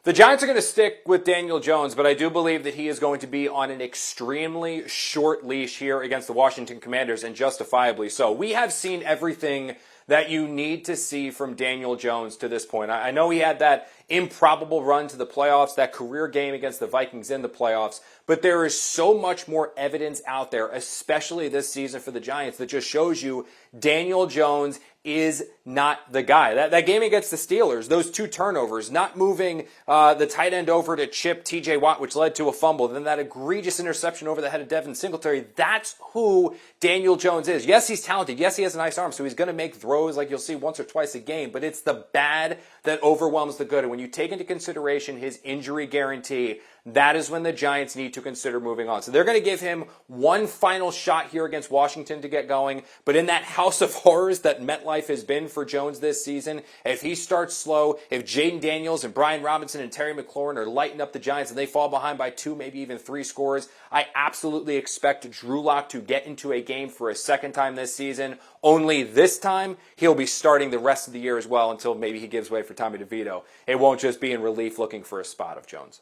The Giants are going to stick with Daniel Jones, but I do believe that he is going to be on an extremely short leash here against the Washington Commanders, and justifiably so. We have seen everything that you need to see from Daniel Jones to this point. I know he had that improbable run to the playoffs, that career game against the Vikings in the playoffs, but there is so much more evidence out there, especially this season for the Giants, that just shows you Daniel Jones is not the guy. That game against the Steelers, those 2 turnovers, not moving the tight end over to chip T.J. Watt, which led to a fumble, then that egregious interception over the head of Devin Singletary, that's who Daniel Jones is. Yes, he's talented. Yes, he has a nice arm, so he's going to make throws like you'll see once or twice a game, but it's the bad that overwhelms the good. And when you take into consideration his injury guarantee, that is when the Giants need to consider moving on. So they're going to give him one final shot here against Washington to get going. But in that house of horrors that MetLife has been for Jones this season, if he starts slow, if Jaden Daniels and Brian Robinson and Terry McLaurin are lighting up the Giants and they fall behind by 2, maybe even 3 scores, I absolutely expect Drew Lock to get into a game for a second time this season. Only this time, he'll be starting the rest of the year as well until maybe he gives way for Tommy DeVito. It won't just be in relief looking for a spot of Jones.